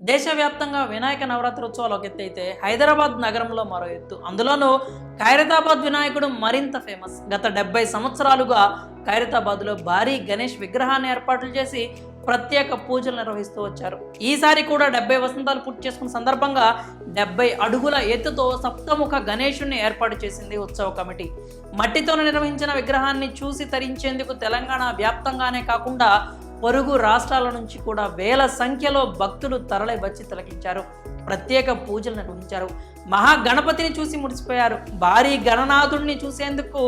దేశవ్యాప్తంగా వినాయక నవరాత్రి ఉత్సవాలు ఒక ఎత్తు అయితే హైదరాబాద్ నగరంలో మరో ఎత్తు. అందులోనూ ఖైరతాబాద్ వినాయకుడు మరింత ఫేమస్. గత 70 సంవత్సరాలుగా ఖైరతాబాద్లో భారీ గణేష్ విగ్రహాన్ని ఏర్పాట్లు చేసి ప్రత్యేక పూజలు నిర్వహిస్తూ వచ్చారు. ఈసారి కూడా 70 వసంతాలు పూర్తి చేసుకున్న సందర్భంగా 70 అడుగుల ఎత్తుతో సప్తముఖ గణేశుణ్ణి ఏర్పాటు చేసింది ఉత్సవ కమిటీ. మట్టితో నిర్వహించిన విగ్రహాన్ని చూసి తరించేందుకు తెలంగాణ వ్యాప్తంగానే కాకుండా పొరుగు రాష్ట్రాల నుంచి కూడా వేల సంఖ్యలో భక్తులు తరలి వచ్చి తిలకించారు. ప్రత్యేక పూజలు నిర్వహించారు. మహాగణపతిని చూసి మురిసిపోయారు. భారీ గణనాథుడిని చూసేందుకు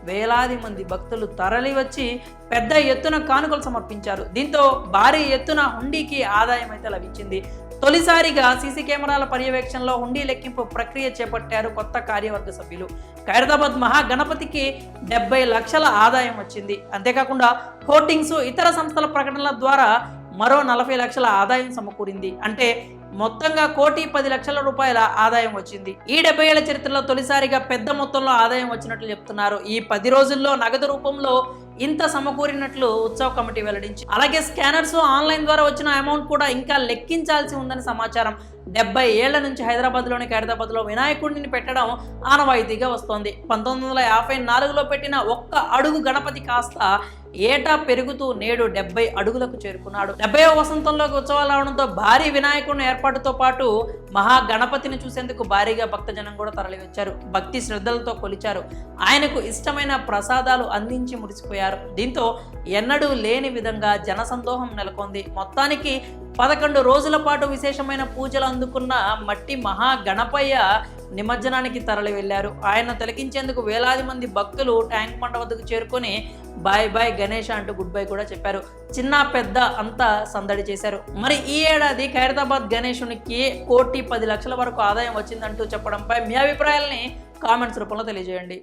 వేలాది మంది భక్తులు తరలి వచ్చి పెద్ద ఎత్తున కానుకలు సమర్పించారు. దీంతో భారీ ఎత్తున హుండీకి ఆదాయం అయితే లభించింది. తొలిసారిగా సీసీ కెమెరాల పర్యవేక్షణలో హుండీ లెక్కింపు ప్రక్రియ చేపట్టారు కొత్త కార్యవర్గ సభ్యులు. ఖైరతాబాద్ మహాగణపతికి 70 లక్షల ఆదాయం వచ్చింది. అంతేకాకుండా హోర్డింగ్స్, ఇతర సంస్థల ప్రకటనల ద్వారా మరో 40 లక్షల ఆదాయం సమకూరింది. అంటే మొత్తంగా 1,10,00,00,000 రూపాయల ఆదాయం వచ్చింది. ఈ 70 ఏళ్ల చరిత్రలో తొలిసారిగా పెద్ద మొత్తంలో ఆదాయం వచ్చినట్లు చెప్తున్నారు. ఈ 10 రోజుల్లో నగదు రూపంలో ఇంత సమకూరినట్లు ఉత్సవ కమిటీ వెల్లడించింది. అలాగే స్కానర్స్, ఆన్లైన్ ద్వారా వచ్చిన అమౌంట్ కూడా ఇంకా లెక్కించాల్సి ఉందని సమాచారం. 70 ఏళ్ల నుంచి హైదరాబాద్లోని ఖైరతాబాద్లో వినాయకుడిని పెట్టడం ఆనవాయితీగా వస్తోంది. 1954లో పెట్టిన ఒక్క అడుగు గణపతి కాస్త ఏటా పెరుగుతూ నేడు 70 అడుగులకు చేరుకున్నాడు. 70వ వసంతంలోకి ఉత్సవాలు రావడంతో భారీ వినాయకుడిని ఏర్పాటుతో పాటు మహాగణపతిని చూసేందుకు భారీగా భక్తజనం కూడా తరలివచ్చారు. భక్తి శ్రద్ధలతో కొలిచారు. ఆయనకు ఇష్టమైన ప్రసాదాలు అందించి మురిసిపోయారు. దీంతో ఎన్నడూ లేని విధంగా జనసందోహం నెలకొంది. మొత్తానికి 11 రోజుల పాటు విశేషమైన పూజలు అందుకున్న మట్టి మహాగణపయ్య నిమజ్జనానికి తరలి వెళ్లారు. ఆయన తిలకించేందుకు వేలాది మంది భక్తులు ట్యాంక్ బండ వద్దకు చేరుకొని బాయ్ బాయ్ గణేష్ అంటూ గుడ్ బై కూడా చెప్పారు. చిన్న పెద్ద అంతా సందడి చేశారు. మరి ఈ ఏడాది ఖైరతాబాద్ గణేశునికి 1,10,00,000 వరకు ఆదాయం వచ్చిందంటూ చెప్పడంపై మీ అభిప్రాయాల్ని కామెంట్స్ రూపంలో తెలియజేయండి.